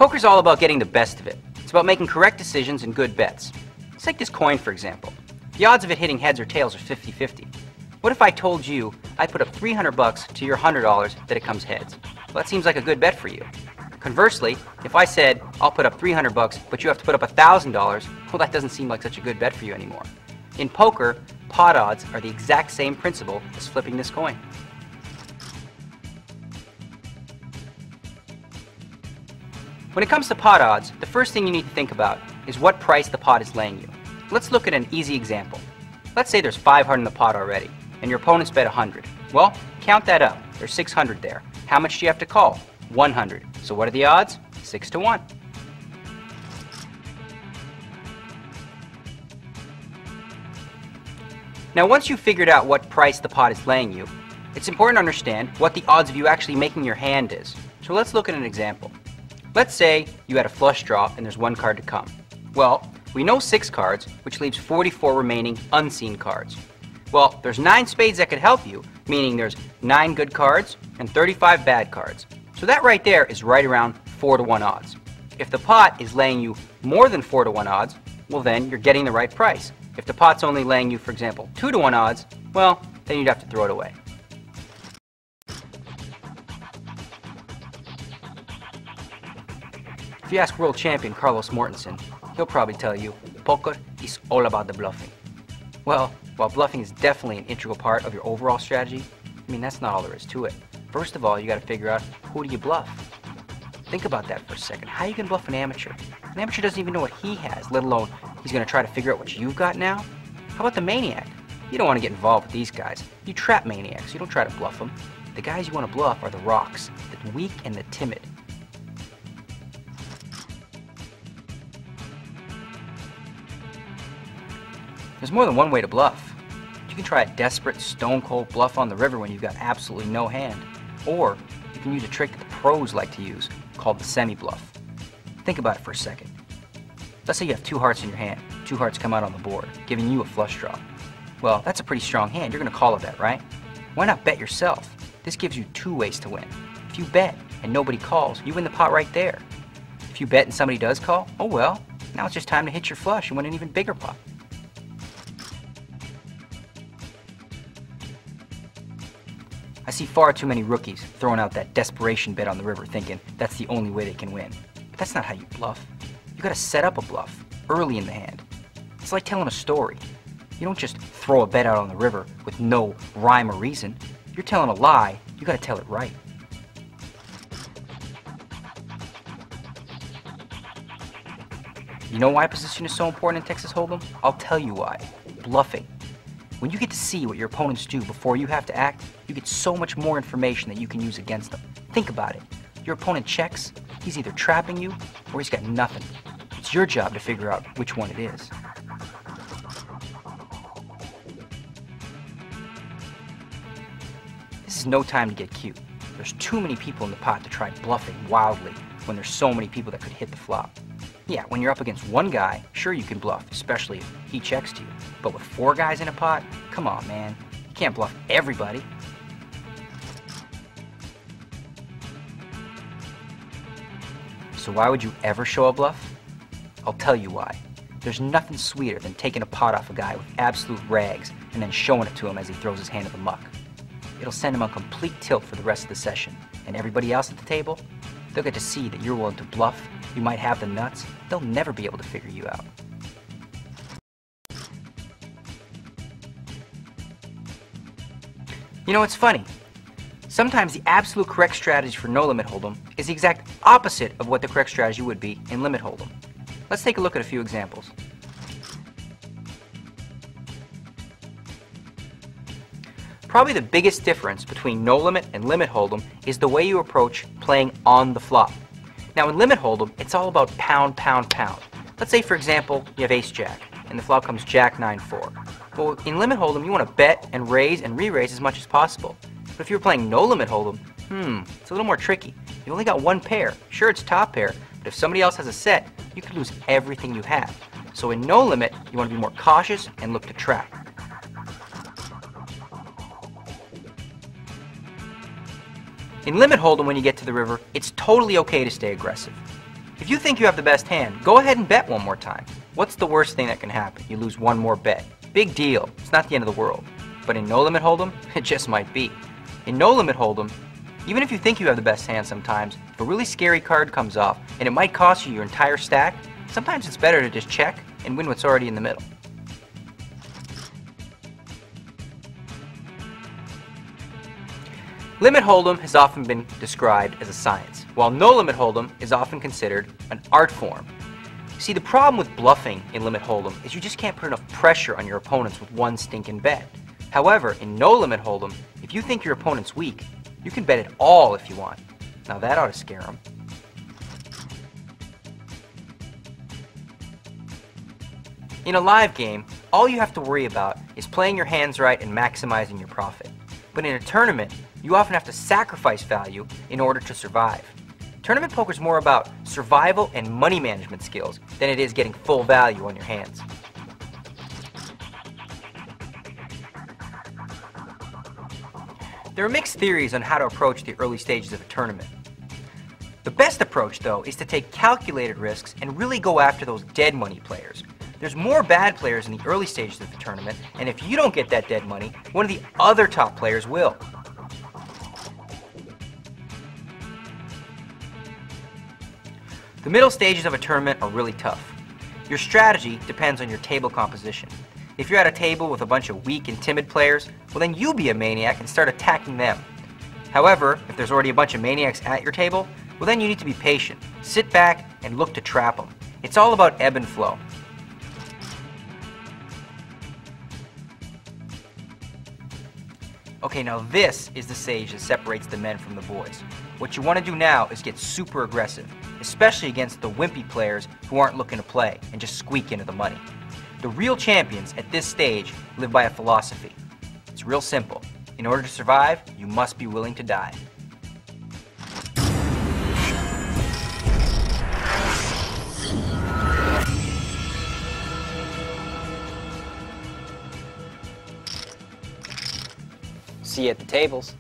Poker's all about getting the best of it. It's about making correct decisions and good bets. Let's take this coin, for example. The odds of it hitting heads or tails are 50-50. What if I told you I put up $300 to your $100 that it comes heads? Well, that seems like a good bet for you. Conversely, if I said, I'll put up $300, but you have to put up $1,000, well, that doesn't seem like such a good bet for you anymore. In poker, pot odds are the exact same principle as flipping this coin. When it comes to pot odds, the first thing you need to think about is what price the pot is laying you. Let's look at an easy example. Let's say there's 500 in the pot already, and your opponent's bet 100. Well, count that up. There's 600 there. How much do you have to call? 100. So what are the odds? 6 to 1. Now once you've figured out what price the pot is laying you, it's important to understand what the odds of you actually making your hand is. So let's look at an example. Let's say you had a flush draw and there's one card to come. Well, we know 6 cards, which leaves 44 remaining unseen cards. Well, there's 9 spades that could help you, meaning there's 9 good cards and 35 bad cards. So that right there is right around 4 to 1 odds. If the pot is laying you more than 4 to 1 odds, well then you're getting the right price. If the pot's only laying you, for example, 2 to 1 odds, well, then you'd have to throw it away. If you ask world champion Carlos Mortensen, he'll probably tell you, poker is all about the bluffing. Well, while bluffing is definitely an integral part of your overall strategy, I mean, that's not all there is to it. First of all, you got to figure out, who do you bluff? Think about that for a second. How you can bluff an amateur? An amateur doesn't even know what he has, let alone he's going to try to figure out what you've got now. How about the maniac? You don't want to get involved with these guys. You trap maniacs. You don't try to bluff them. The guys you want to bluff are the rocks, the weak and the timid. There's more than one way to bluff. You can try a desperate, stone-cold bluff on the river when you've got absolutely no hand. Or you can use a trick that the pros like to use, called the semi-bluff. Think about it for a second. Let's say you have 2 hearts in your hand. 2 hearts come out on the board, giving you a flush draw. Well, that's a pretty strong hand. You're going to call a bet, right? Why not bet yourself? This gives you 2 ways to win. If you bet and nobody calls, you win the pot right there. If you bet and somebody does call, oh well, now it's just time to hit your flush and win an even bigger pot. I see far too many rookies throwing out that desperation bet on the river thinking that's the only way they can win. But that's not how you bluff. You gotta set up a bluff early in the hand. It's like telling a story. You don't just throw a bet out on the river with no rhyme or reason. You're telling a lie, you gotta tell it right. You know why position is so important in Texas Hold'em? I'll tell you why. Bluffing. When you get to see what your opponents do before you have to act, you get so much more information that you can use against them. Think about it. Your opponent checks, he's either trapping you or he's got nothing. It's your job to figure out which one it is. This is no time to get cute. There's too many people in the pot to try bluffing wildly when there's so many people that could hit the flop. Yeah, when you're up against one guy, sure you can bluff, especially if he checks to you. But with 4 guys in a pot, come on, man. You can't bluff everybody. So why would you ever show a bluff? I'll tell you why. There's nothing sweeter than taking a pot off a guy with absolute rags and then showing it to him as he throws his hand in the muck. It'll send him on complete tilt for the rest of the session. And everybody else at the table, they'll get to see that you're willing to bluff, you might have the nuts, they'll never be able to figure you out. You know, it's funny. Sometimes the absolute correct strategy for no limit hold'em is the exact opposite of what the correct strategy would be in limit hold'em. Let's take a look at a few examples. Probably the biggest difference between no limit and limit hold'em is the way you approach playing on the flop. Now in limit hold'em, it's all about pound, pound, pound. Let's say, for example, you have ace-jack, and the flop comes jack 9-4. Well, in limit hold'em, you want to bet and raise and re-raise as much as possible. But if you're playing no limit hold'em, it's a little more tricky. You only got one pair. Sure, it's top pair, but if somebody else has a set, you could lose everything you have. So in no limit, you want to be more cautious and look to trap. In limit hold'em, when you get to the river, it's totally okay to stay aggressive. If you think you have the best hand, go ahead and bet one more time. What's the worst thing that can happen? You lose one more bet. Big deal. It's not the end of the world. But in no limit hold'em, it just might be. In no limit hold'em, even if you think you have the best hand sometimes, if a really scary card comes off and it might cost you your entire stack, sometimes it's better to just check and win what's already in the middle. Limit hold'em has often been described as a science, while no limit hold'em is often considered an art form. See, the problem with bluffing in limit hold'em is you just can't put enough pressure on your opponents with one stinking bet. However, in no limit hold'em, if you think your opponent's weak, you can bet it all if you want. Now that ought to scare them. In a live game, all you have to worry about is playing your hands right and maximizing your profit. But in a tournament, you often have to sacrifice value in order to survive. Tournament poker is more about survival and money management skills than it is getting full value on your hands. There are mixed theories on how to approach the early stages of a tournament. The best approach, though, is to take calculated risks and really go after those dead money players. There's more bad players in the early stages of the tournament, and if you don't get that dead money, one of the other top players will. The middle stages of a tournament are really tough. Your strategy depends on your table composition. If you're at a table with a bunch of weak and timid players, well then you be a maniac and start attacking them. However, if there's already a bunch of maniacs at your table, well then you need to be patient, sit back, and look to trap them. It's all about ebb and flow. Okay, now this is the stage that separates the men from the boys. What you want to do now is get super aggressive, especially against the wimpy players who aren't looking to play and just squeak into the money. The real champions at this stage live by a philosophy. It's real simple. In order to survive, you must be willing to die. See you at the tables.